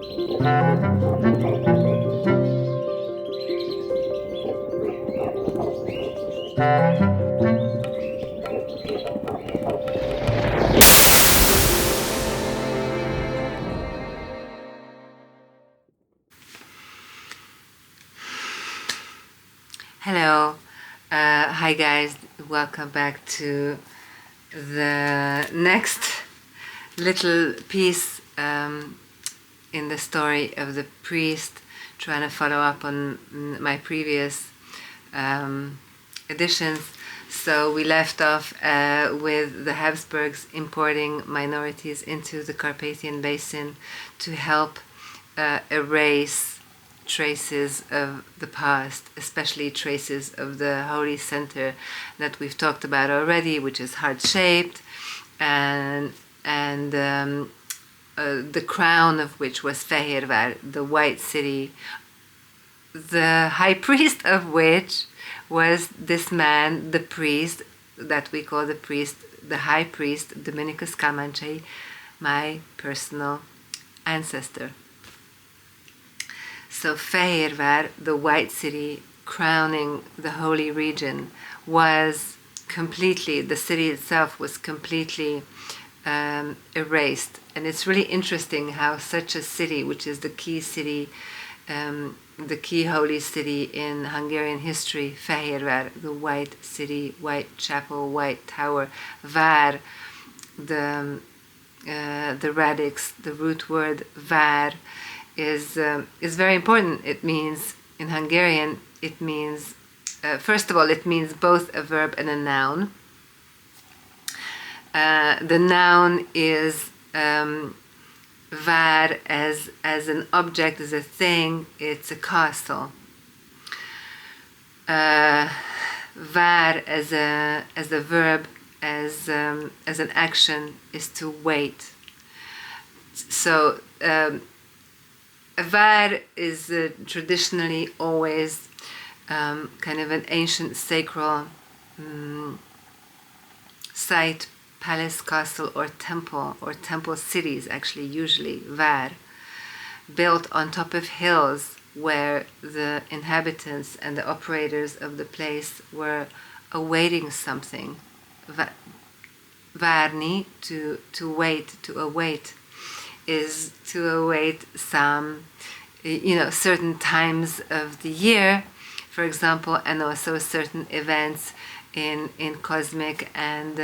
Hello, hi guys, welcome back to the next little piece in the story of the priest, trying to follow up on my previous editions. So we left off with the Habsburgs importing minorities into the Carpathian Basin to help erase traces of the past, especially traces of the holy center that we've talked about already, which is heart-shaped, and the crown of which was Fehérvár, the white city, the high priest of which was this man, the priest that we call the high priest, Dominicus Calmanchei, my personal ancestor. So Fehérvár, the white city crowning the holy region, was completely, the city itself was completely erased. And it's really interesting how such a city, which is the key city, the key holy city in Hungarian history, Fehérvár, the white city, white chapel, white tower, Vár, the radix, the root word Vár, is very important. It means, in Hungarian, it means, first of all, it means both a verb and a noun. The noun is vár as an object, as a thing. It's a castle. Vár as a verb, as an action, is to wait. So Vár is traditionally always kind of an ancient sacral site, palace, castle, or temple cities, actually, usually Vár, built on top of hills where the inhabitants and the operators of the place were awaiting something. Várni, to wait, to await, is to await some, certain times of the year, for example, and also certain events in cosmic and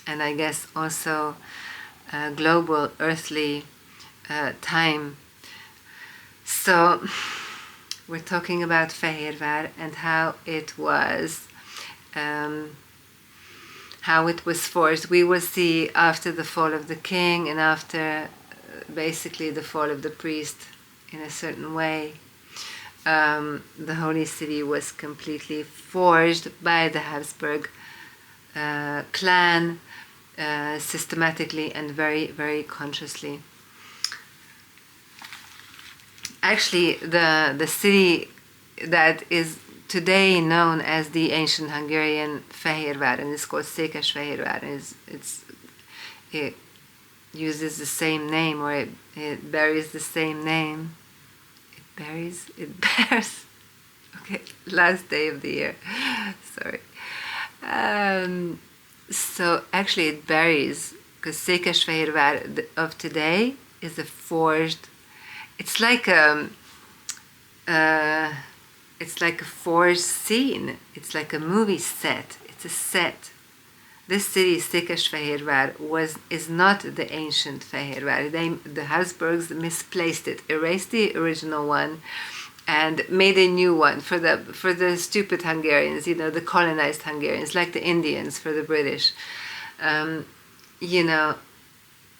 I guess also global earthly time. So we're talking about Fehérvár and how it was forged. We will see after the fall of the king and after basically the fall of the priest in a certain way, the holy city was completely forged by the Habsburg clan, systematically and very, very consciously. Actually, the city that is today known as the ancient Hungarian Fehérvár, and it's called Székesfehérvár, it uses the same name, or it bears the same name. It bears. Okay, last day of the year. Sorry. So actually it varies, because Székesfehérvár of today is a forged. It's like a forged scene. It's like a movie set. It's a set. This city, Székesfehérvár, is not the ancient Fehérvár. The Habsburgs misplaced it, erased the original one, and made a new one for the stupid Hungarians, the colonized Hungarians, like the Indians for the British. The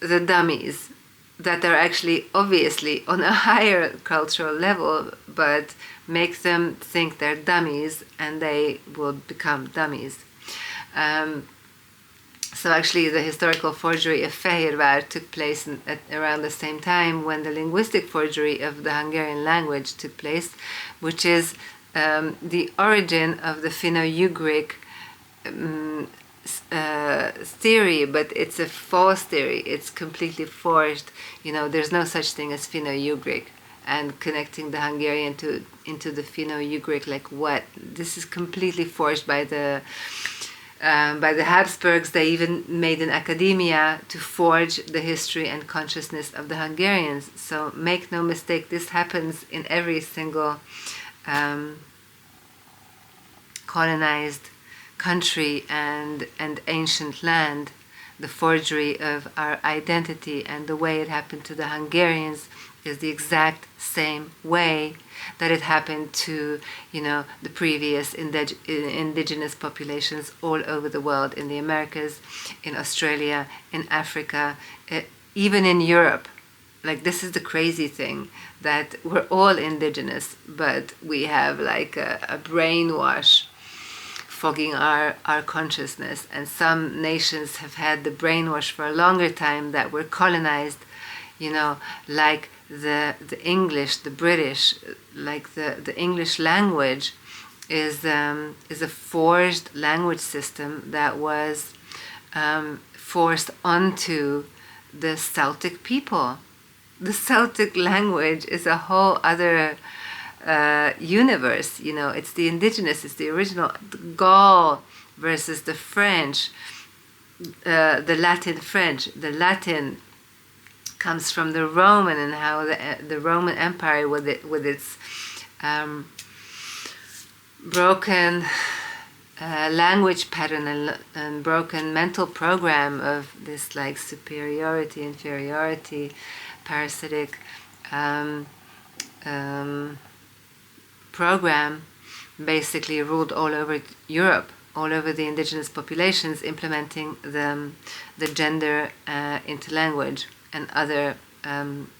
dummies that are actually obviously on a higher cultural level, but make them think they're dummies, and they will become dummies. So actually the historical forgery of Fehérvár took place around the same time when the linguistic forgery of the Hungarian language took place, which is the origin of the Finno-Ugric theory, but it's a false theory. It's completely forged. There's no such thing as Finno-Ugric, and connecting the Hungarian into the Finno-Ugric, like what? This is completely forged by the Habsburgs. They even made an academia to forge the history and consciousness of the Hungarians. So make no mistake, this happens in every single colonized country and ancient land. The forgery of our identity, and the way it happened to the Hungarians is the exact same way that it happened to the previous indigenous populations all over the world, in the Americas, in Australia, in Africa, even in Europe. Like, this is the crazy thing, that we're all indigenous, but we have like a brainwash fogging our consciousness. And some nations have had the brainwash for a longer time, that we're colonized, like the English, the British, like the English language is a forged language system that was forced onto the Celtic people. The Celtic language is a whole other universe. It's the indigenous, it's the original. The Gaul versus the French, the Latin French. The Latin comes from the Roman, and how the Roman Empire, with its broken language pattern and broken mental program of this like superiority, inferiority, parasitic program, basically ruled all over Europe, all over the indigenous populations, implementing the gender into language and other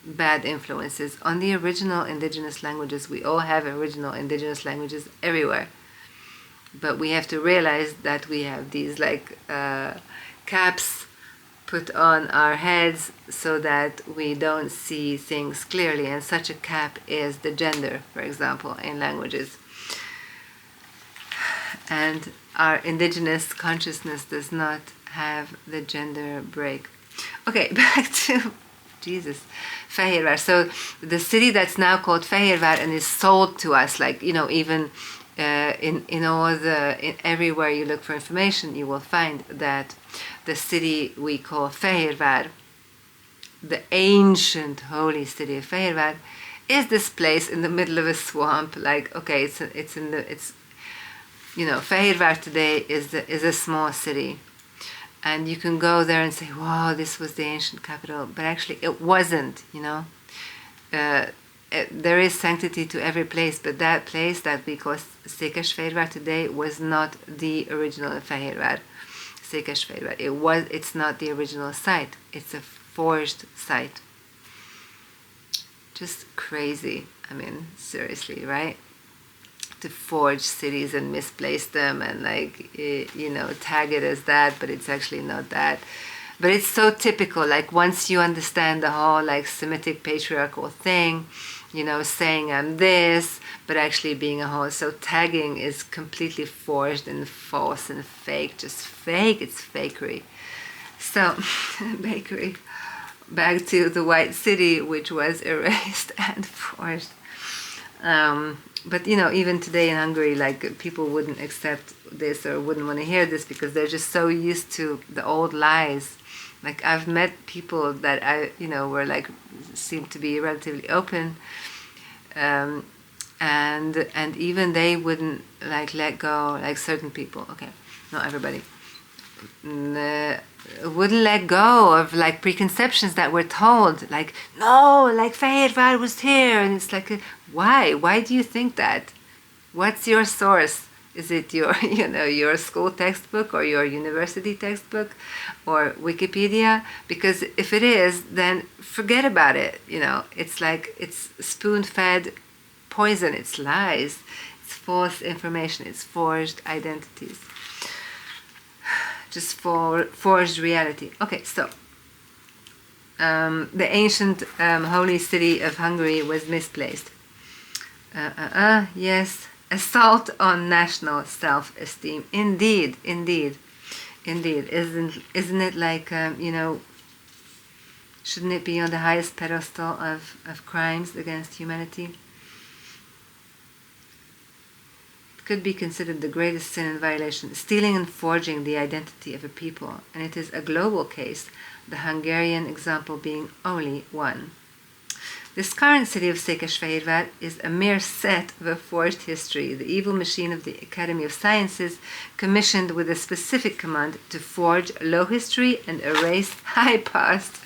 bad influences on the original indigenous languages. We all have original indigenous languages everywhere, but we have to realize that we have these like caps put on our heads so that we don't see things clearly, and such a cap is the gender, for example, in languages. And our indigenous consciousness does not have the gender break. Okay, back to Jesus, Fehérvár. So the city that's now called Fehérvár and is sold to us, like even in everywhere you look for information, you will find that the city we call Fehérvár, the ancient holy city of Fehérvár, is this place in the middle of a swamp. Like, okay, Fehérvár today is a small city. And you can go there and say, wow, this was the ancient capital. But actually, it wasn't, there is sanctity to every place, but that place that we call Székesfehérvár today was not the original Fehérvár. Székesfehérvár. It's not the original site. It's a forged site. Just crazy. I mean, seriously, right? To forge cities and misplace them and tag it as that, but it's actually not that. But it's so typical. Like, once you understand the whole like Semitic patriarchal thing, saying I'm this, but actually being a whole. So tagging is completely forged and false and fake. Just fake. It's fakery. So bakery. Back to the White City, which was erased and forged. But even today in Hungary, like, people wouldn't accept this or wouldn't want to hear this because they're just so used to the old lies. Like, I've met people that were like, seemed to be relatively open, and even they wouldn't like let go. Like, certain people, okay, not everybody, wouldn't let go of like preconceptions that were told. Like, no, like Fehérvár was here, and it's like, why do you think that? What's your source? Is it your your school textbook or your university textbook or Wikipedia? Because if it is, then forget about it. It's like, it's spoon-fed poison. It's lies. It's false information. It's forged identities. Just forged reality. Okay, so the ancient holy city of Hungary was misplaced. Yes, assault on national self-esteem. Indeed. Indeed, isn't it like shouldn't it be on the highest pedestal of crimes against humanity? It could be considered the greatest sin and violation, stealing and forging the identity of a people, and it is a global case, the Hungarian example being only one. This current city of Székesfehérvár is a mere set of a forged history, the evil machine of the Academy of Sciences, commissioned with a specific command to forge low history and erase high past.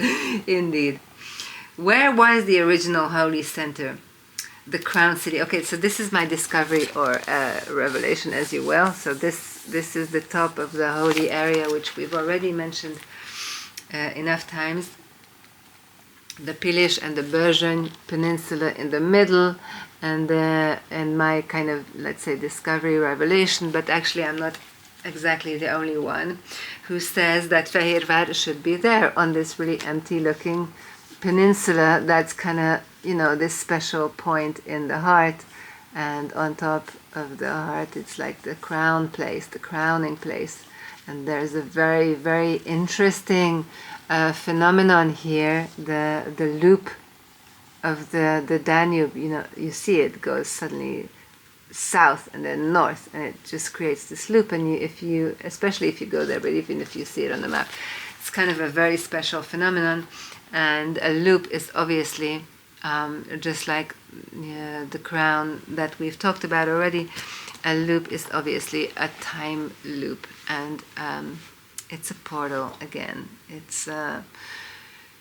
Indeed. Where was the original holy center? The crown city. Okay, so this is my discovery or revelation, as you will. So this is the top of the holy area, which we've already mentioned enough times. The Pilish and the Bergeny Peninsula in the middle, and my kind of, let's say, discovery revelation, but actually I'm not exactly the only one who says that Fehérvár should be there on this really empty looking peninsula that's kind of, this special point in the heart, and on top of the heart it's like the crown place, the crowning place. And there's a very, very interesting phenomenon here, the loop of the Danube. You see it goes suddenly south and then north, and it just creates this loop. And especially if you go there, but even if you see it on the map, it's kind of a very special phenomenon. And a loop is obviously just like the crown that we've talked about already. A loop is obviously a time loop, and it's a portal again. It's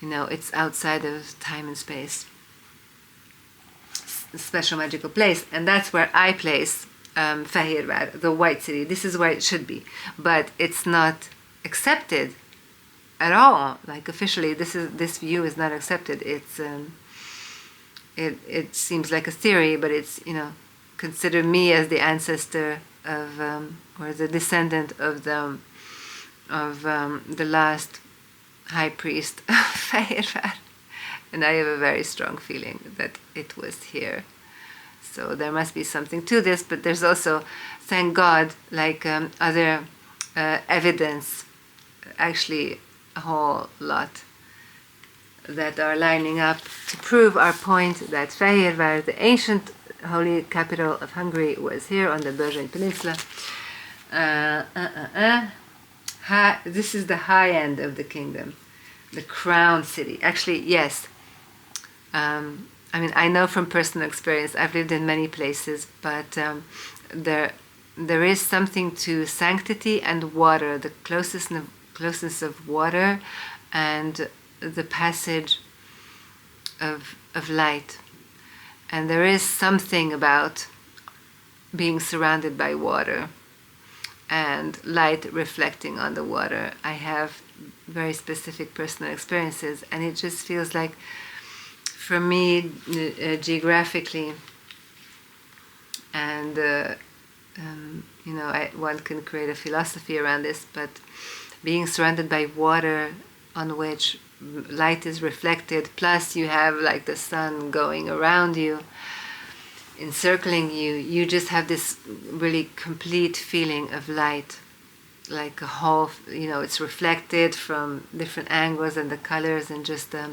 it's outside of time and space. A special magical place, and that's where I place Fehérvár, the White City. This is where it should be, but it's not accepted at all. Like officially, this view is not accepted. It's it seems like a theory, but it's consider me as the ancestor of or the descendant of the last high priest of Fehérvár, and I have a very strong feeling that it was here. So there must be something to this, but there's also, thank God, like other evidence, actually a whole lot, that are lining up to prove our point that Fehérvár, the ancient holy capital of Hungary, was here on the Bergeny Peninsula. This is the high end of the kingdom, the crown city. Actually, yes. I know from personal experience, I've lived in many places, but there is something to sanctity and water, the closeness of water and the passage of light. And there is something about being surrounded by water and light reflecting on the water. I have very specific personal experiences, and it just feels like, for me, geographically, and one can create a philosophy around this, but being surrounded by water on which light is reflected, plus you have like the sun going around you, encircling you, you just have this really complete feeling of light, like a whole, it's reflected from different angles and the colors, and just the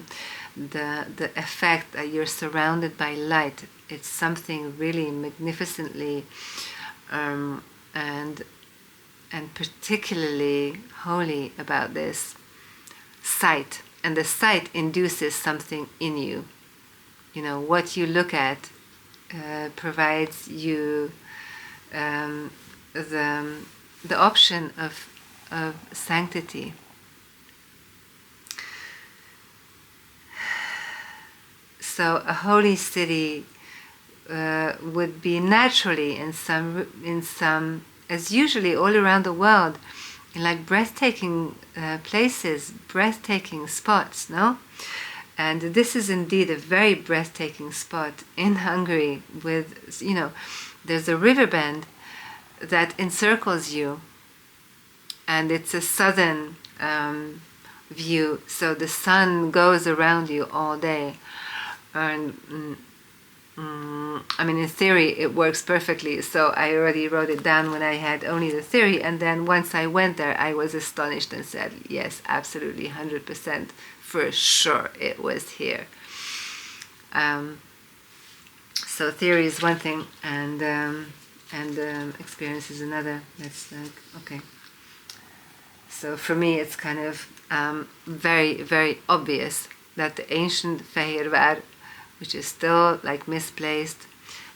effect that you're surrounded by light. It's something really magnificently and particularly holy about this sight. And the sight induces something in you. What you look at provides you the option of sanctity. So a holy city would be naturally in some, as usually all around the world, in like breathtaking places, breathtaking spots, no? And this is indeed a very breathtaking spot in Hungary with, there's a river bend that encircles you, and it's a southern view, so the sun goes around you all day, and I mean, in theory, it works perfectly. So I already wrote it down when I had only the theory. And then once I went there, I was astonished and said, yes, absolutely, 100%, for sure, it was here. So theory is one thing, and experience is another. That's like, okay. So for me, it's kind of very, very obvious that the ancient Fehérvár, which is still like misplaced,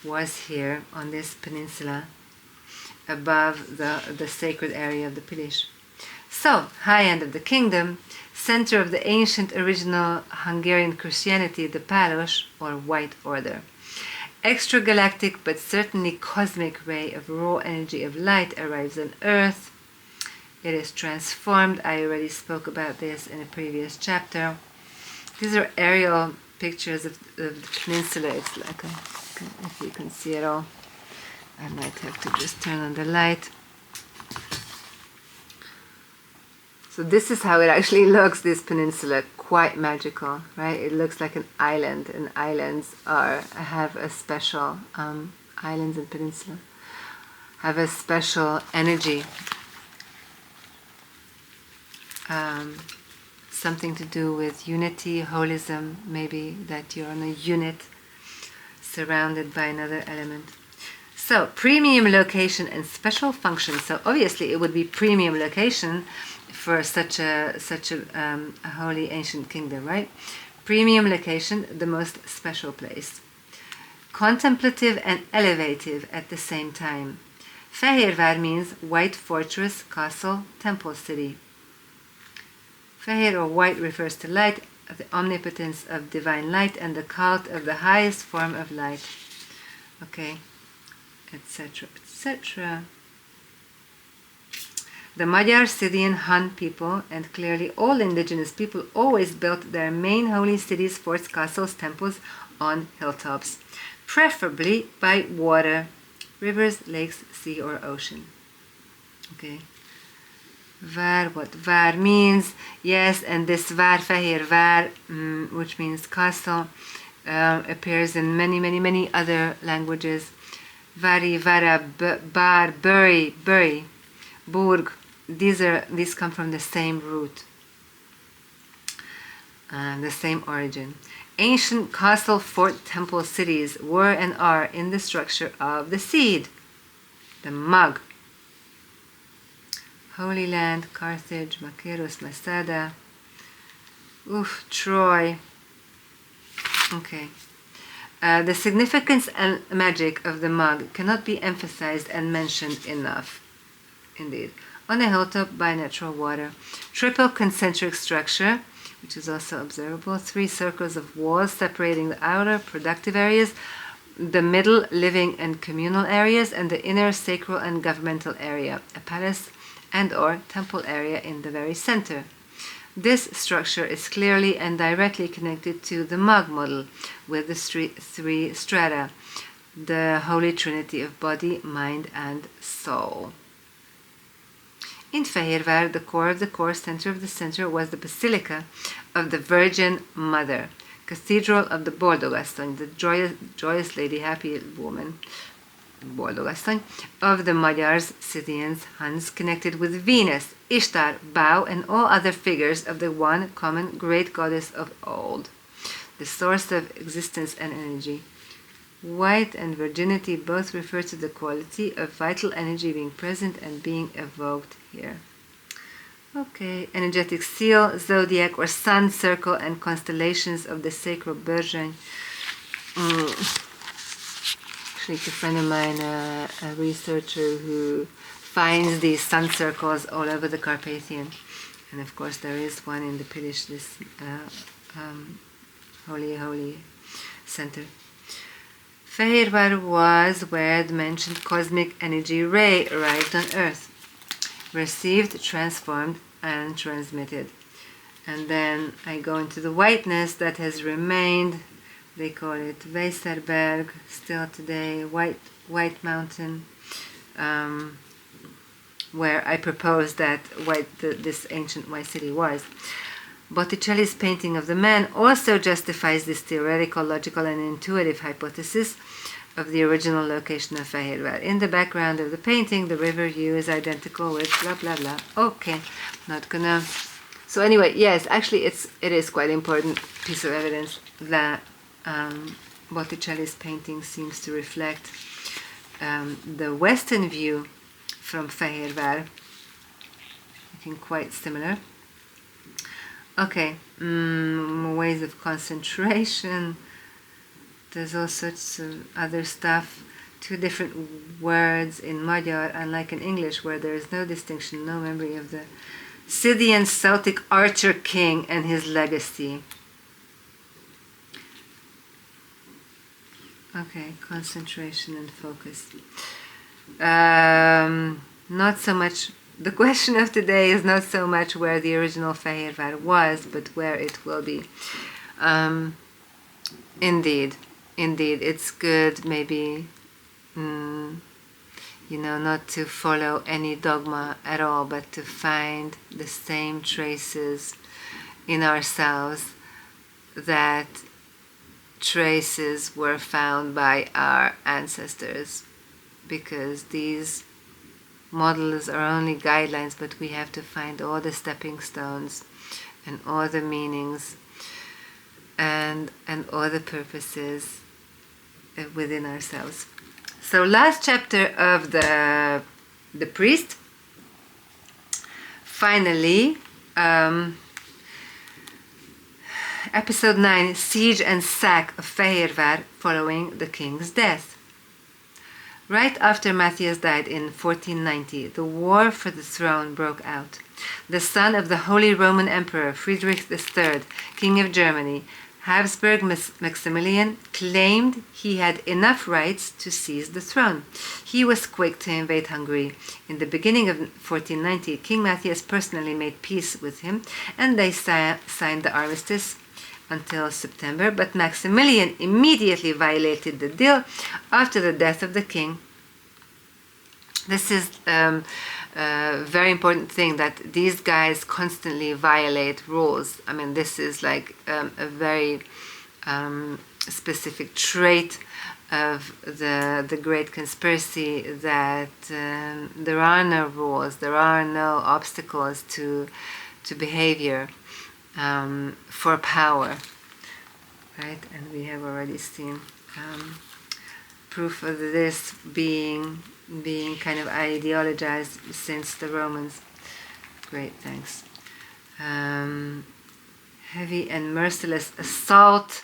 was here on this peninsula above the sacred area of the Pilis. So, high end of the kingdom, center of the ancient original Hungarian Christianity, the Palos, or White Order. Extragalactic but certainly cosmic ray of raw energy of light arrives on Earth. It is transformed. I already spoke about this in a previous chapter. These are aerial pictures of the peninsula. It's like if you can see it all. I might have to just turn on the light. So this is how it actually looks, this peninsula. Quite magical, right? It looks like an island, and islands have a special, islands and peninsula have a special energy. Something to do with unity, holism, maybe that you're on a unit surrounded by another element. So, premium location and special function. So obviously it would be premium location for such a holy ancient kingdom, right? Premium location, the most special place. Contemplative and elevative at the same time. Fehérvár means white fortress, castle, temple city. Fehér or white refers to light, the omnipotence of divine light, and the cult of the highest form of light. Okay, etc., etc. The Magyar, Scythian, Hun people, and clearly all indigenous people, always built their main holy cities, forts, castles, temples on hilltops, preferably by water, rivers, lakes, sea, or ocean. Okay. Vár, what vár means, yes, and this vár, Fehérvár, which means castle, appears in many other languages. Vári, Vara, Bár, Bury, Burg. These come from the same root, the same origin. Ancient castle, fort, temple cities were and are in the structure of the seed, the mug. Holy Land, Carthage, Machaerus, Masada, Troy. Okay. The significance and magic of the mug cannot be emphasized and mentioned enough. Indeed. On a hilltop by natural water. Triple concentric structure, which is also observable. 3 circles of walls separating the outer productive areas, the middle living and communal areas, and the inner sacral and governmental area. A palace and or temple area in the very center. This structure is clearly and directly connected to the mug model with the 3 strata, the Holy Trinity of body, mind, and soul. In Fehérvár, the core of the core, center of the center, was the Basilica of the Virgin Mother, Cathedral of the Boldogasszony, the joyous lady, happy woman, Boldogasszony, of the Magyars, Scythians, Huns, connected with Venus, Ishtar, Bao, and all other figures of the one common great goddess of old, the source of existence and energy. White and virginity both refer to the quality of vital energy being present and being evoked here. Okay, energetic seal, zodiac or sun, circle, and constellations of the sacred Virgin. Actually, a friend of mine, a researcher who finds these sun circles all over the Carpathian. And of course there is one in the Pilis, this holy center. Fehérvár was where the mentioned cosmic energy ray arrived on Earth, received, transformed, and transmitted. And then I go into the whiteness that has remained. They call it Weisserberg, still today, White Mountain, where I propose that this ancient white city was. Botticelli's painting of the man also justifies this theoretical, logical, and intuitive hypothesis of the original location of Fehérvár. In the background of the painting, the river view is identical with blah blah blah. Okay, not gonna. So anyway, yes, actually, it is quite important piece of evidence that Botticelli's painting seems to reflect the western view from Fehérvár. I think quite similar. Okay, ways of concentration. There's all sorts of other stuff. Two different words in Magyar, unlike in English, where there is no distinction, no memory of the Scythian Celtic archer king and his legacy. Okay, concentration and focus. Not so much. The question of today is not so much where the original Fehérvár was, but where it will be. Indeed, it's good maybe, not to follow any dogma at all, but to find the same traces in ourselves that traces were found by our ancestors, because these models are only guidelines, but we have to find all the stepping stones and all the meanings and all the purposes within ourselves. So last chapter of the priest. Finally, episode 9, Siege and Sack of Fehérvár following the king's death. Right after Matthias died in 1490, the war for the throne broke out. The son of the Holy Roman Emperor Friedrich III, King of Germany, Habsburg Maximilian, claimed he had enough rights to seize the throne. He was quick to invade Hungary. In the beginning of 1490, King Matthias personally made peace with him, and they signed the armistice until September, but Maximilian immediately violated the deal after the death of the king. This is a very important thing, that these guys constantly violate rules. I mean, this is like a very specific trait of the Great Conspiracy, that there are no rules, there are no obstacles to behavior for power, right? And we have already seen proof of this being kind of ideologized since the Romans. Great, thanks. Heavy and merciless assault.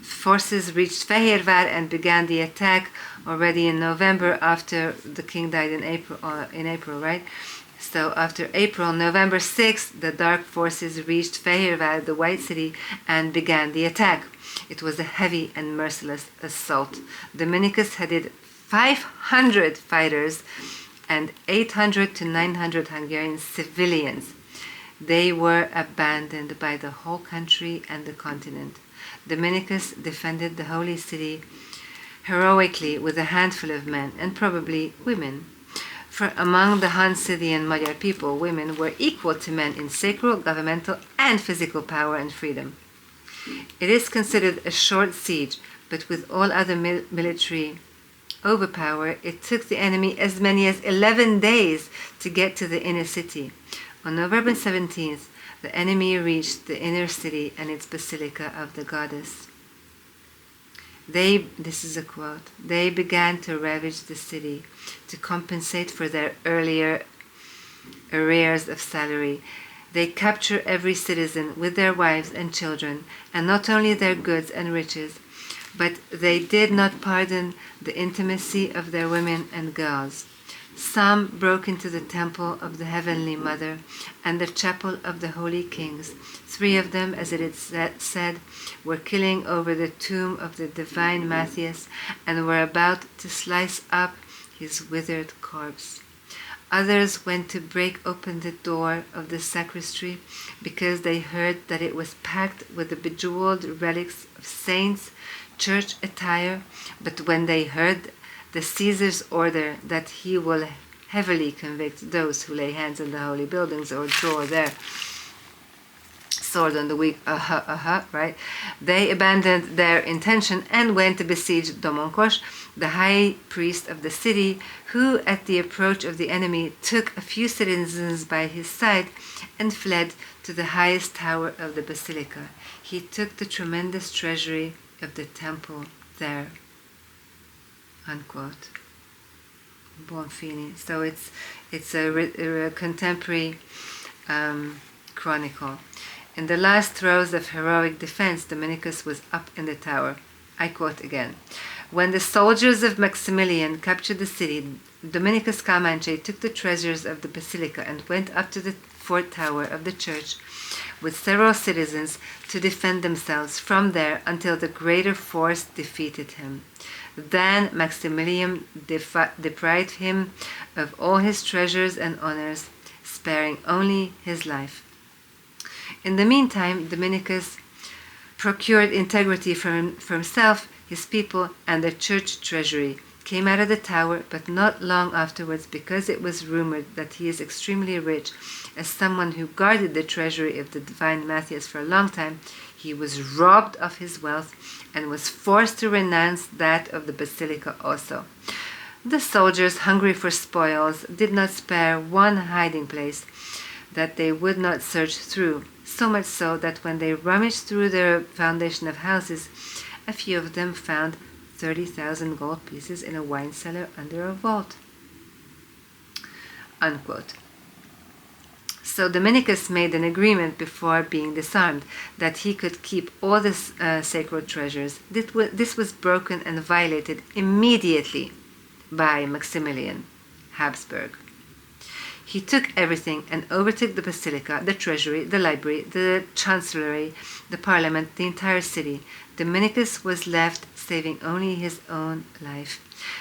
Forces reached Fehérvár and began the attack already in November, after the king died in April, right? So after April, November 6th, the dark forces reached Fehérvár, the White City, and began the attack. It was a heavy and merciless assault. Dominicus headed 500 fighters and 800 to 900 Hungarian civilians. They were abandoned by the whole country and the continent. Dominicus defended the holy city heroically with a handful of men and probably women. For among the Han-Scythian Magyar people, women were equal to men in sacral, governmental, and physical power and freedom. It is considered a short siege, but with all other military overpower, it took the enemy as many as 11 days to get to the inner city. On November 17th, the enemy reached the inner city and its Basilica of the Goddess. This is a quote, they began to ravage the city to compensate for their earlier arrears of salary. They capture every citizen with their wives and children, and not only their goods and riches, but they did not pardon the intimacy of their women and girls. Some broke into the temple of the Heavenly Mother and the chapel of the Holy Kings. 3 of them, as it is said, were killing over the tomb of the divine Matthias and were about to slice up his withered corpse. Others went to break open the door of the sacristy because they heard that it was packed with the bejeweled relics of saints, church attire, but when they heard the Caesar's order that he will heavily convict those who lay hands on the holy buildings or draw there sword on the weak, right? They abandoned their intention and went to besiege Domonkos, the high priest of the city, who, at the approach of the enemy, took a few citizens by his side and fled to the highest tower of the basilica. He took the tremendous treasury of the temple there. Unquote. Bonfini. So it's a contemporary chronicle. In the last throes of heroic defense, Dominicus was up in the tower. I quote again. When the soldiers of Maximilian captured the city, Dominicus Calmanche took the treasures of the basilica and went up to the fort tower of the church with several citizens to defend themselves from there until the greater force defeated him. Then Maximilian deprived him of all his treasures and honors, sparing only his life. In the meantime, Dominicus procured integrity for himself, his people, and the church treasury, came out of the tower, but not long afterwards, because it was rumored that he is extremely rich, as someone who guarded the treasury of the divine Matthias for a long time, he was robbed of his wealth and was forced to renounce that of the basilica also. The soldiers, hungry for spoils, did not spare one hiding place that they would not search through, so much so that when they rummaged through the foundation of houses, a few of them found 30,000 gold pieces in a wine cellar under a vault. Unquote. So Dominicus made an agreement before being disarmed that he could keep all the sacred treasures. This was broken and violated immediately by Maximilian Habsburg. He took everything and overtook the basilica, the treasury, the library, the chancellery, the parliament, the entire city. Dominicus was left saving only his own life.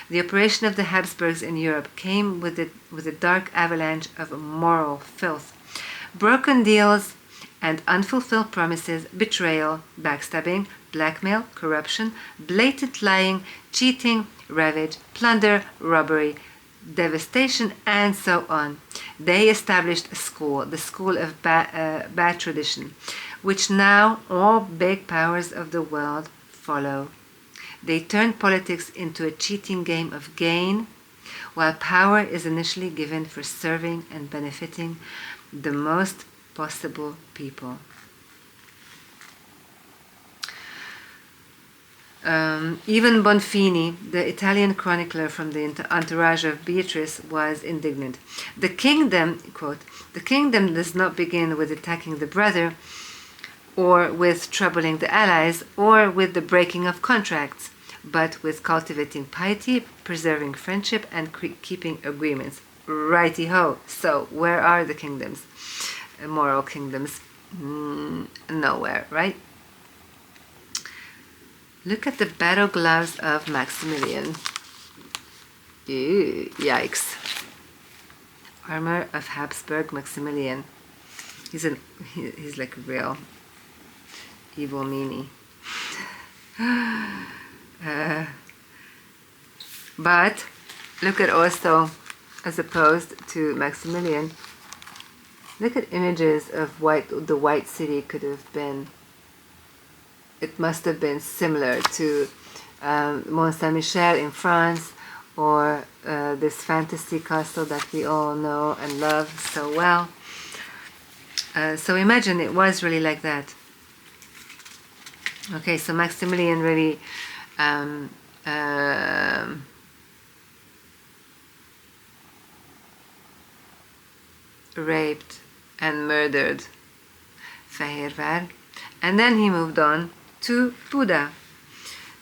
The operation of the Habsburgs in Europe came with a dark avalanche of moral filth. Broken deals and unfulfilled promises, betrayal, backstabbing, blackmail, corruption, blatant lying, cheating, ravage, plunder, robbery, devastation, and so on. They established a school, the school of bad tradition, which now all big powers of the world follow. They turned politics into a cheating game of gain, while power is initially given for serving and benefiting the most possible people. Even Bonfini, the Italian chronicler from the entourage of Beatrice, was indignant. The kingdom, quote, the kingdom does not begin with attacking the brother, or with troubling the allies, or with the breaking of contracts, but with cultivating piety, preserving friendship, and keeping agreements. Righty-ho. So, where are the kingdoms? Moral kingdoms? Nowhere, right? Look at the battle gloves of Maximilian. Ew, yikes. Armor of Habsburg Maximilian. He's like a real evil meanie. But look at also, as opposed to Maximilian, look at images of what the White City could have been. It must have been similar to Mont Saint-Michel in France, or this fantasy castle that we all know and love so well. So imagine it was really like that. Okay, so Maximilian really raped and murdered Fehérvár, and then he moved on to Buda.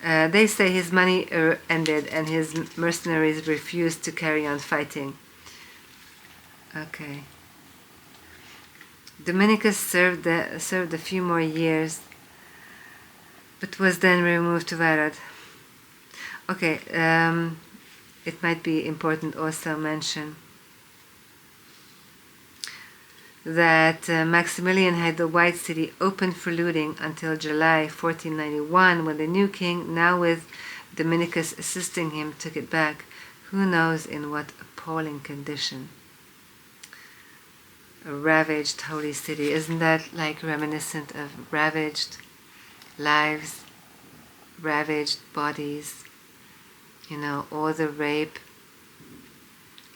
They say his money ended and his mercenaries refused to carry on fighting. Okay. Dominicus served a few more years, but was then removed to Varad. Okay, it might be important also mention that Maximilian had the White City open for looting until July 1491, when the new king, now with Dominicus assisting him, took it back. Who knows in what appalling condition. a ravaged holy city. Isn't that like reminiscent of ravaged lives, ravaged bodies? You know, all the rape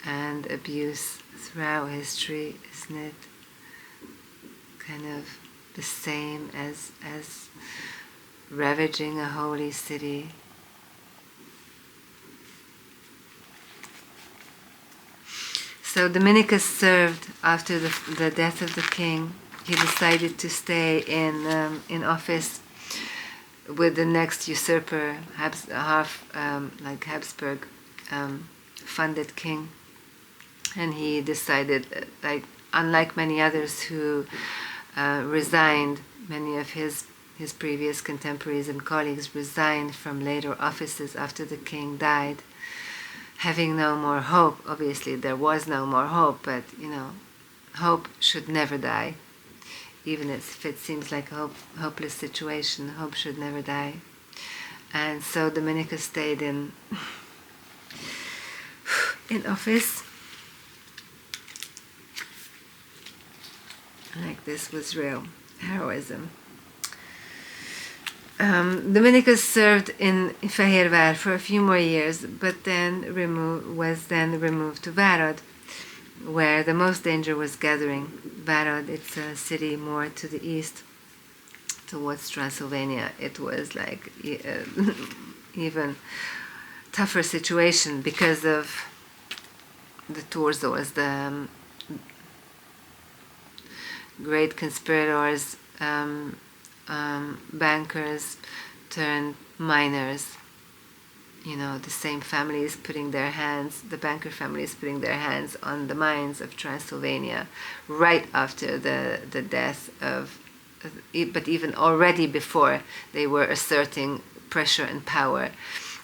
and abuse throughout history, isn't it? Kind of the same as ravaging a holy city. So Dominicus served after the death of the king. He decided to stay in office with the next usurper, Habsburg funded king, and he decided, like unlike many others who resigned, many of his previous contemporaries and colleagues resigned from later offices after the king died, having no more hope. Obviously there was no more hope, but you know, hope should never die. Even if it seems like a hopeless situation, hope should never die. And so Dominicus stayed in office. Like, this was real heroism. Dominicus served in Fehérvár for a few more years, but then was removed to Várad, where the most danger was gathering. Várad, it's a city more to the east, towards Transylvania. It was like even tougher situation because of the Torzos, the great conspirators, bankers turned miners. You know, the same families putting their hands, the banker families putting their hands on the mines of Transylvania right after the death of, but even already before, they were asserting pressure and power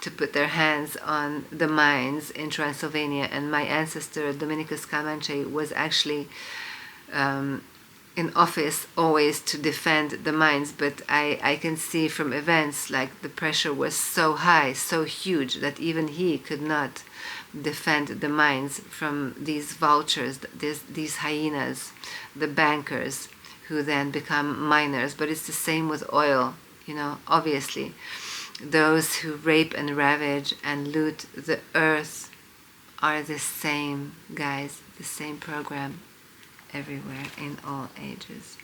to put their hands on the mines in Transylvania. And my ancestor, Dominicus Calmanche, was actually in office always to defend the mines, but I can see from events like the pressure was so high, so huge, that even he could not defend the mines from these vultures, these hyenas, the bankers, who then become miners. But it's the same with oil, you know, obviously. Those who rape and ravage and loot the earth are the same guys, the same program, everywhere, in all ages.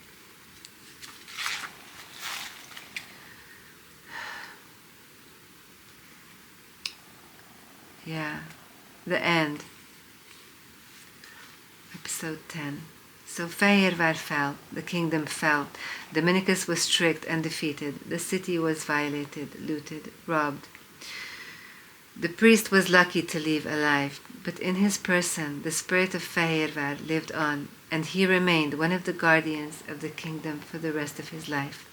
Yeah, the end. Episode 10. So Fehérvár fell, the kingdom fell. Dominicus was tricked and defeated. The city was violated, looted, robbed. The priest was lucky to leave alive, but in his person the spirit of Fehérvár lived on, and he remained one of the guardians of the kingdom for the rest of his life.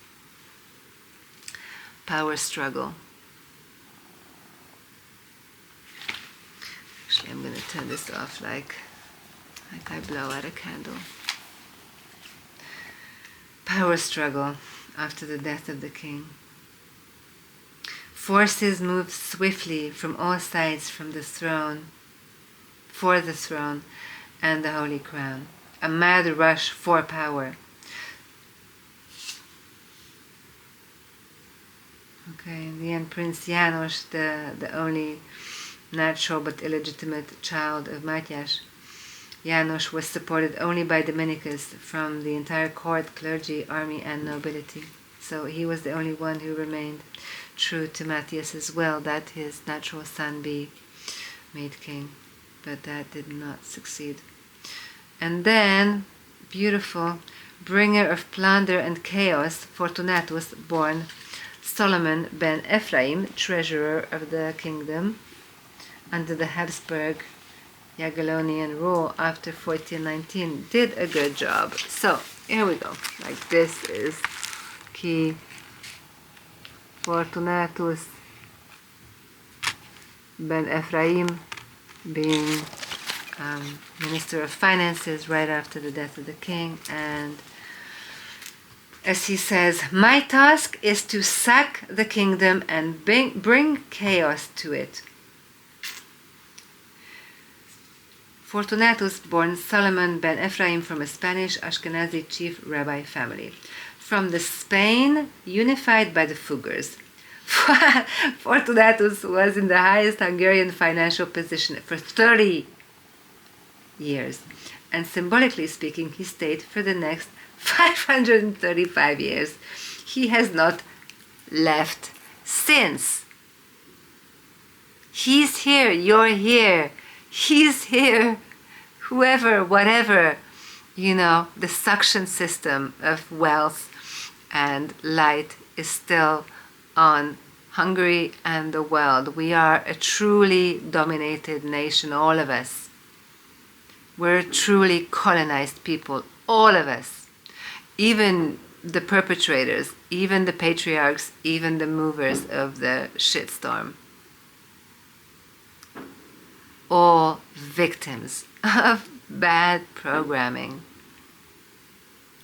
Power struggle. Actually, I'm going to turn this off like I blow out a candle. Power struggle after the death of the king. Forces moved swiftly from all sides for the throne and the Holy Crown. A mad rush for power. Okay, in the end, Prince János, the only natural but illegitimate child of Mátyás, János was supported only by Dominicus from the entire court, clergy, army, and nobility. So he was the only one who remained true to Matthias's will that his natural son be made king, but that did not succeed. And then, beautiful, bringer of plunder and chaos, Fortunatus, born Solomon ben Ephraim, treasurer of the kingdom under the Habsburg Jagiellonian rule after 1419, did a good job. So here we go. Like, this is key. Fortunatus ben Ephraim, being Minister of Finances right after the death of the king, and as he says, my task is to sack the kingdom and bring chaos to it. Fortunatus, born Solomon ben Ephraim from a Spanish Ashkenazi chief rabbi family. From the Spain unified by the Fuggers. Fortunatus was in the highest Hungarian financial position for 30 years, and symbolically speaking, he stayed for the next 535 years. He has not left since. He's here, you're here, he's here, whoever, whatever, the suction system of wealth and light is still on Hungary and the world. We are a truly dominated nation, all of us. We're a truly colonized people, all of us. Even the perpetrators, even the patriarchs, even the movers of the shitstorm. All victims of bad programming.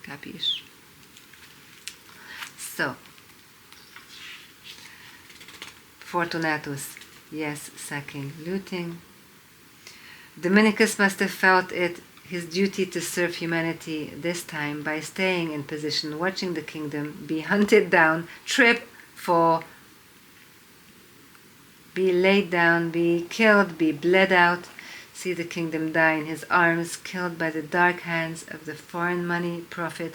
Capiche? So, Fortunatus, yes, sacking, looting. Dominicus must have felt it his duty to serve humanity this time by staying in position, watching the kingdom be hunted down, trip, fall, be laid down, be killed, be bled out, see the kingdom die in his arms, killed by the dark hands of the foreign money, profit,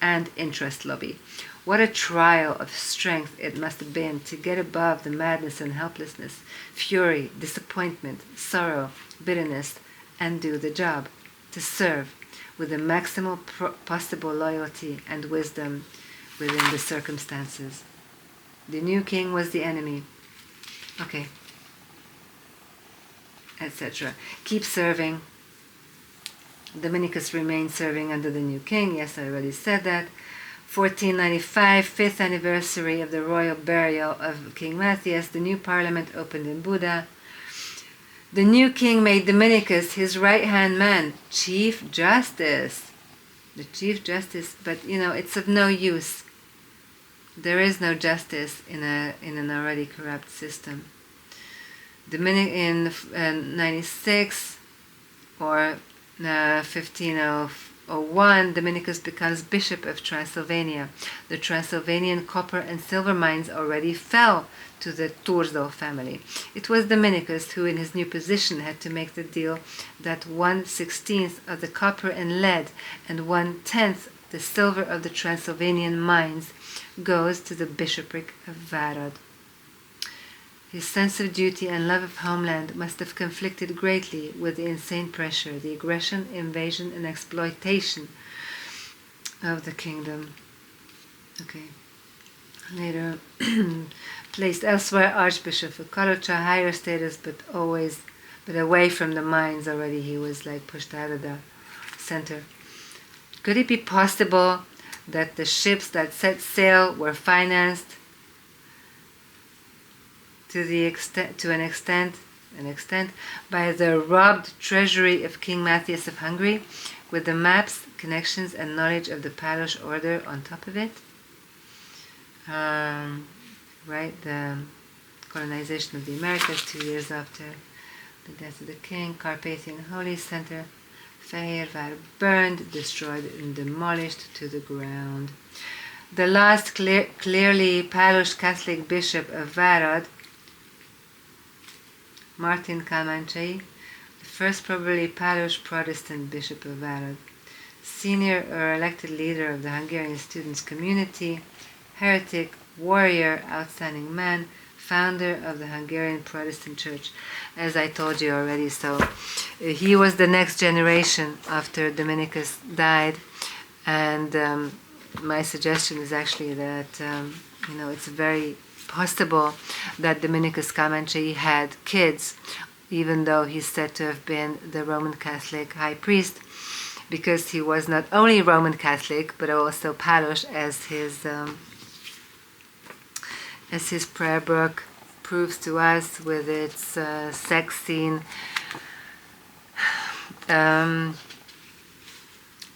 and interest lobby. What a trial of strength it must have been to get above the madness and helplessness, fury, disappointment, sorrow, bitterness, and do the job, to serve with the maximal possible loyalty and wisdom within the circumstances. The new king was the enemy. Okay. Etc. Keep serving. Dominicus remained serving under the new king. Yes, I already said that. 1495, 5th anniversary of the royal burial of King Matthias. The new parliament opened in Buda. The new king made Dominicus his right-hand man, Chief Justice. The Chief Justice, but it's of no use. There is no justice in an already corrupt system. In 96 or 1501, Dominicus becomes Bishop of Transylvania. The Transylvanian copper and silver mines already fell to the Turzo family. It was Dominicus who, in his new position, had to make the deal that 1/16 of the copper and lead and 1/10 the silver of the Transylvanian mines goes to the bishopric of Várad. His sense of duty and love of homeland must have conflicted greatly with the insane pressure, the aggression, invasion, and exploitation of the kingdom. Okay. Later, placed elsewhere, Archbishop of Kalocsa, higher status, but away from the mines already. He was pushed out of the center. Could it be possible that the ships that set sail were financed to an extent by the robbed treasury of King Matthias of Hungary, with the maps, connections, and knowledge of the Palos order on top of it? The colonization of the Americas 2 years after the death of the king. Carpathian Holy Center, Fehérvár burned, destroyed, and demolished to the ground. The last clearly Palos Catholic bishop of Várad, Martin Kalmancsai, the first probably Palos Protestant bishop of Várad, senior or elected leader of the Hungarian students' community, heretic, warrior, outstanding man, founder of the Hungarian Protestant Church, as I told you already. So he was the next generation after Dominicus died, and my suggestion is actually that it's very possible that Dominicus Kalmancsai had kids, even though he's said to have been the Roman Catholic high priest, because he was not only Roman Catholic but also Palos, as his prayer book proves to us with its sex scene.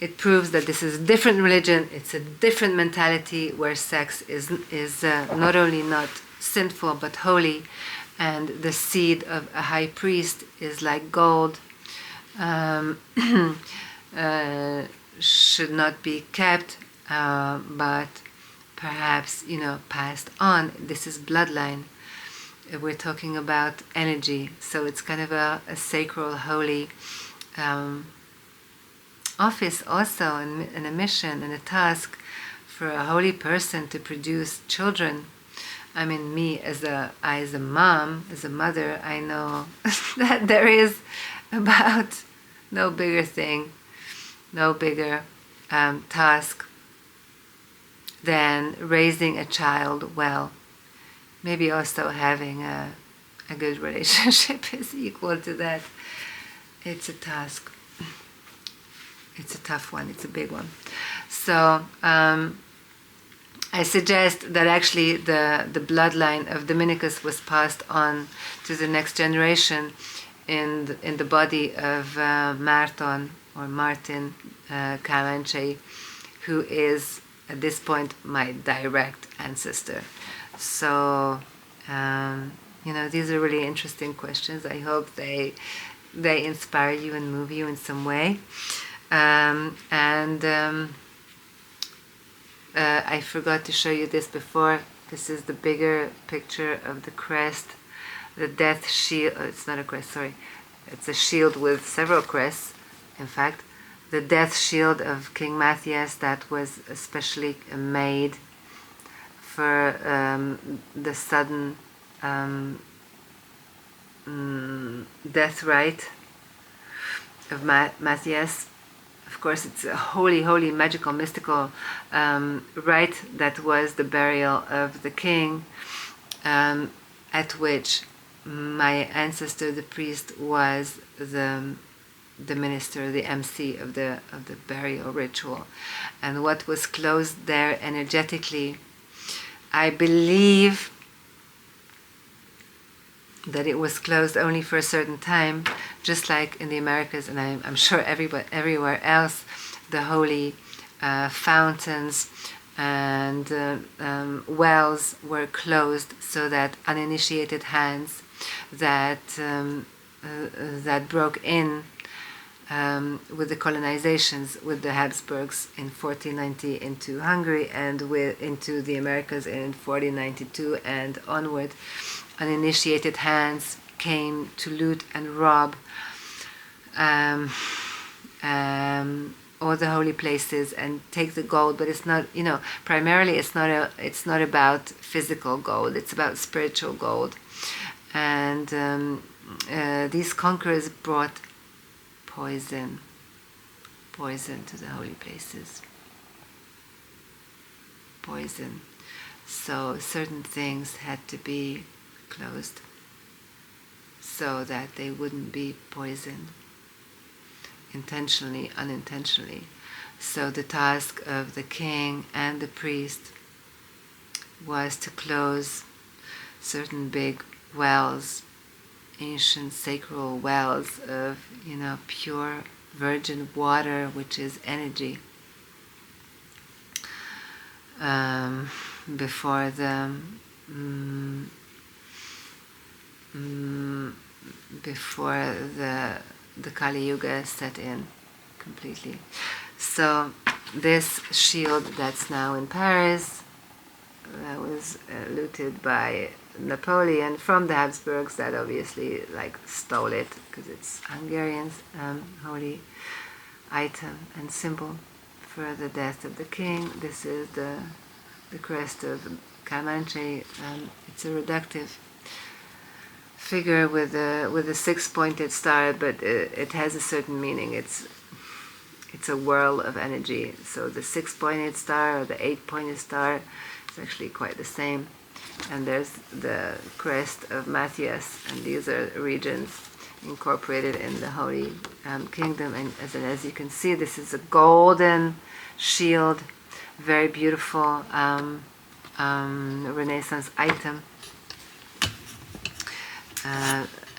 It proves that this is a different religion, it's a different mentality where sex is not only not sinful but holy, and the seed of a high priest is like gold, um, should not be kept, but perhaps, passed on. This is bloodline. We're talking about energy, so it's kind of a sacral, holy office also, and a mission and a task for a holy person to produce children. I mean, me as a mom, as a mother, I know that there is about no bigger thing, no bigger task than raising a child well. Maybe also having a good relationship is equal to that. It's a task. It's a tough one. It's a big one. So I suggest that actually the bloodline of Dominicus was passed on to the next generation in the body of Martin Calanche, who is at this point my direct ancestor. So these are really interesting questions. I hope they inspire you and move you in some way. I forgot to show you this before. This is the bigger picture of the crest, the death shield. Oh, it's not a crest, sorry. It's a shield with several crests, in fact. The death shield of King Matthias that was especially made for the sudden death rite of Matthias. Of course, it's a holy, holy, magical, mystical rite that was the burial of the king, at which my ancestor, the priest, was the minister, the MC of the burial ritual. And what was closed there energetically, I believe that it was closed only for a certain time, just like in the Americas, and I'm sure everywhere else, the holy fountains and wells were closed so that uninitiated hands that broke in with the colonizations, with the Habsburgs in 1490 into Hungary and into the Americas in 1492 and onward, uninitiated hands came to loot and rob all the holy places and take the gold. But it's not, primarily it's not about physical gold. It's about spiritual gold. And these conquerors brought poison to the holy places. Poison. So certain things had to be closed so that they wouldn't be poisoned, intentionally, unintentionally. So the task of the king and the priest was to close certain big wells, ancient sacral wells of, pure virgin water, which is energy, before the Kali Yuga set in completely. So this shield that's now in Paris, that was looted by Napoleon from the Habsburgs, that obviously stole it because it's Hungarian's holy item and symbol for the death of the king. This is the crest of Comanche. It's a reductive figure with a six-pointed star, but it has a certain meaning. It's a whirl of energy. So the six-pointed star or the eight-pointed star is actually quite the same. And there's the crest of Matthias, and these are regions incorporated in the Holy Kingdom. And as you can see, this is a golden shield, very beautiful Renaissance item.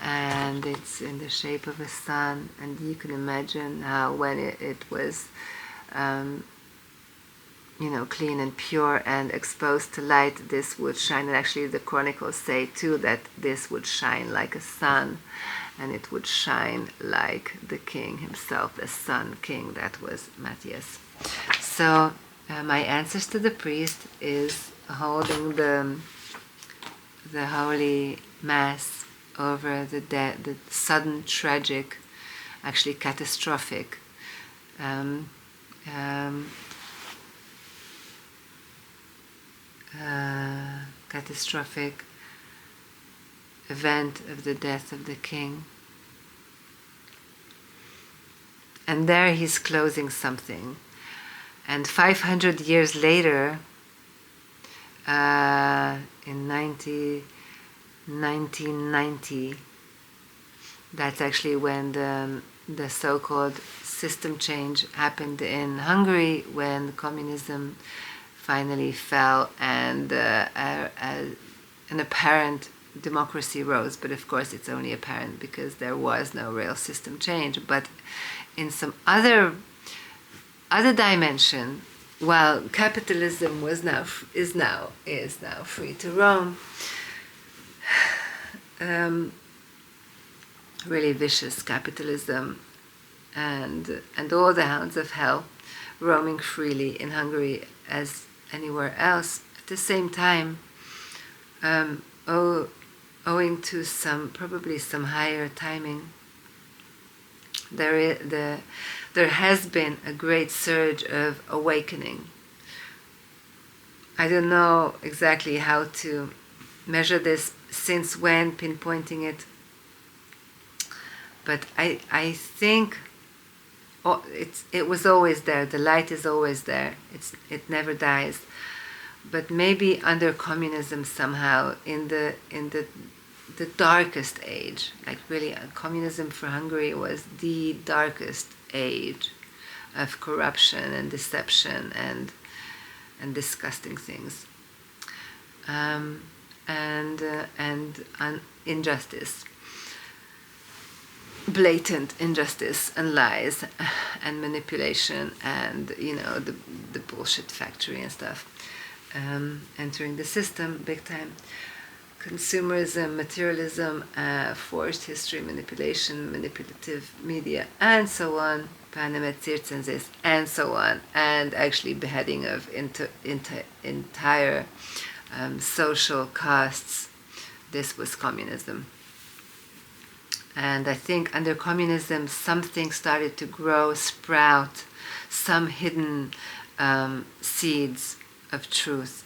And it's in the shape of a sun, and you can imagine how when it was clean and pure and exposed to light, this would shine. And actually the chronicles say too that this would shine like a sun, and it would shine like the king himself, the sun king. That was Matthias. So my answers to the priest is holding the holy mass over the dead, the sudden, tragic, actually catastrophic catastrophic event of the death of the king. And there he's closing something. And 500 years later, in 1990, that's actually when the so-called system change happened in Hungary, when communism finally fell and an apparent democracy rose. But of course it's only apparent because there was no real system change. But in some other dimension, while capitalism is now free to roam, really vicious capitalism, and all the hounds of hell roaming freely in Hungary as anywhere else. At the same time, owing to probably some higher timing, there has been a great surge of awakening. I don't know exactly how to measure this, since when, pinpointing it, but I think it was always there. The light is always there. It never dies. But maybe under communism somehow, in the darkest age, like really, communism for Hungary was the darkest age of corruption and deception and disgusting things, and injustice, blatant injustice and lies and manipulation, and the bullshit factory and stuff, entering the system big time. Consumerism, materialism, forced history, manipulation, manipulative media, and so on, panem circenses, and so on, and actually beheading of entire social castes. This was communism. And I think under communism something started to grow, sprout, some hidden seeds of truth.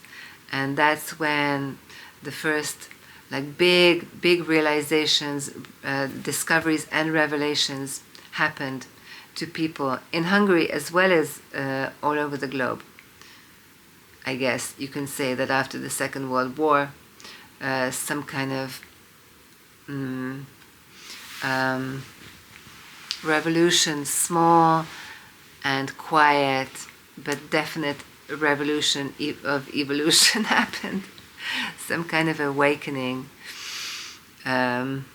And that's when the first big realizations, discoveries and revelations happened to people in Hungary as well as all over the globe. I guess you can say that after the Second World War, some kind of revolution, small and quiet, but definite revolution of evolution happened. Some kind of awakening in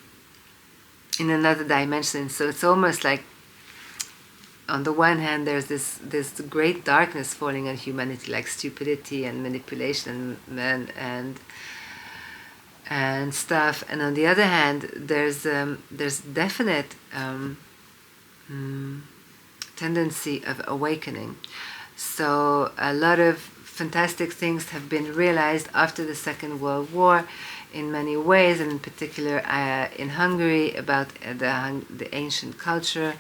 another dimension. So it's almost like, on the one hand, there's this great darkness falling on humanity, like stupidity and manipulation and stuff. And on the other hand, there's definite tendency of awakening. So a lot of fantastic things have been realized after the Second World War in many ways, and in particular in Hungary, about the ancient culture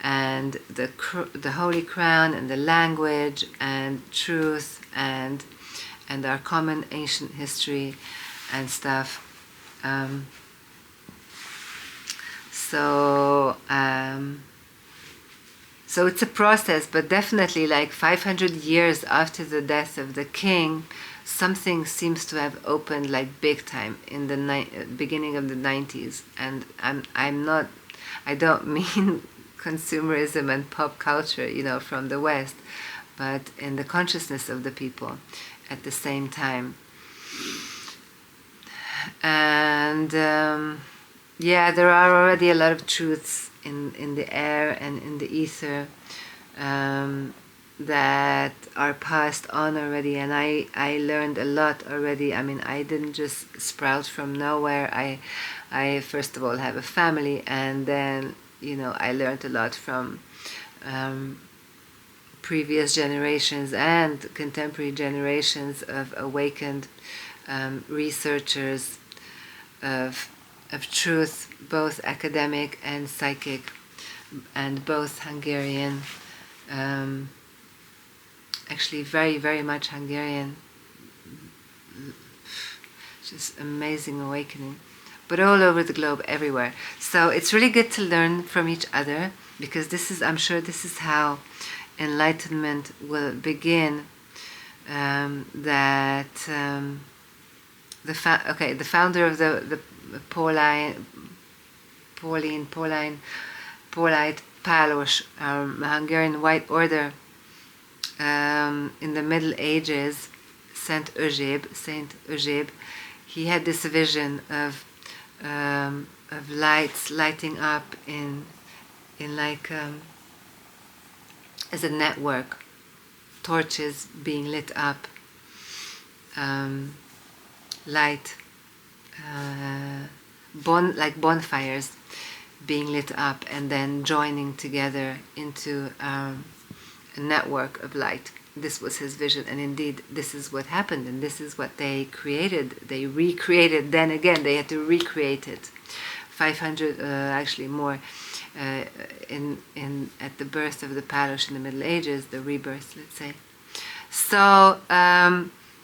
and the Holy Crown and the language and truth and our common ancient history and stuff. So it's a process, but definitely 500 years after the death of the king, something seems to have opened big time in the beginning of the 90s. And I don't mean consumerism and pop culture, from the West, but in the consciousness of the people at the same time. And there are already a lot of truths in the air and in the ether, that are passed on already, and I learned a lot already. I mean, I didn't just sprout from nowhere. I first of all have a family, and then, you know, I learned a lot from previous generations and contemporary generations of awakened researchers of truth, both academic and psychic, and both Hungarian, actually very, very much Hungarian, just amazing awakening, but all over the globe, everywhere. So it's really good to learn from each other, because this is, I'm sure this is how enlightenment will begin. The founder of the Paulite Palos, Hungarian White Order, in the Middle Ages, Saint Eugèbe, he had this vision of lights lighting up in like as a network, torches being lit up, light, like bonfires being lit up, and then joining together into a network of light. This was his vision, and indeed this is what happened, and this is what they created. They recreated, then again they had to recreate it 500 actually more in at the birth of the Palos in the Middle Ages, the rebirth, let's say. So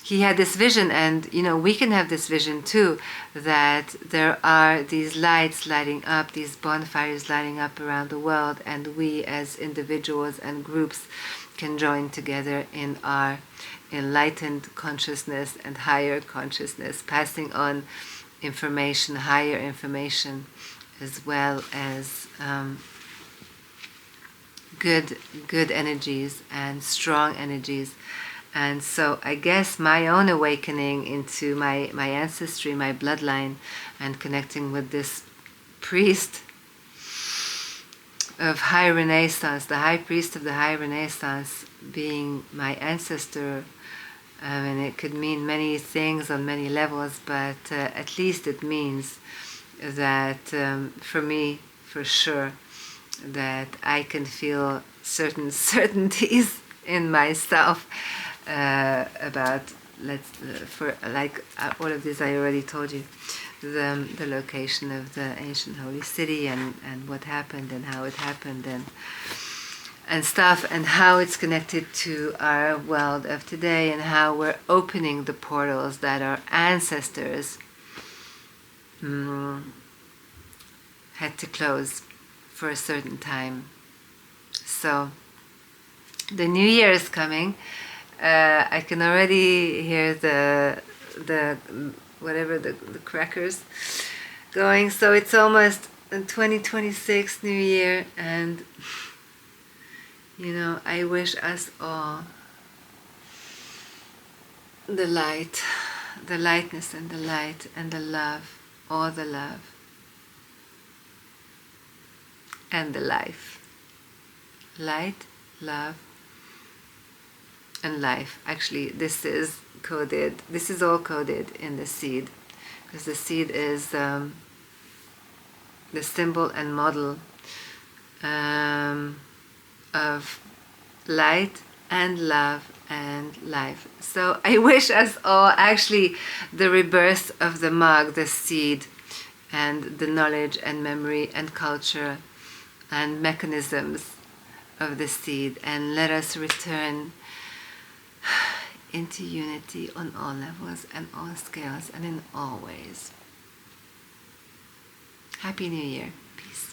he had this vision, and you know, we can have this vision too, that there are these lights lighting up, these bonfires lighting up around the world, and we as individuals and groups can join together in our enlightened consciousness and higher consciousness, passing on information, higher information, as well as good energies and strong energies. And so I guess my own awakening into my ancestry, my bloodline, and connecting with this priest of High Renaissance, the High Priest of the High Renaissance, being my ancestor. And it could mean many things on many levels, but at least it means that for me, for sure, that I can feel certain certainties in myself about, all of this I already told you, the location of the ancient holy city, and what happened and how it happened, and stuff, and how it's connected to our world of today, and how we're opening the portals that our ancestors had to close for a certain time. So the new year is coming. I can already hear the crackers going. So it's almost 2026 New Year, and you know, I wish us all the light, the lightness and the light and the love, all the love and the life. Light, love, and life. Actually, this is coded, this is all coded in the seed, because the seed is the symbol and model of light and love and life. So I wish us all actually the rebirth of the Mag, the seed, and the knowledge and memory and culture and mechanisms of the seed, and let us return into unity on all levels and all scales and in all ways. Happy New Year. Peace.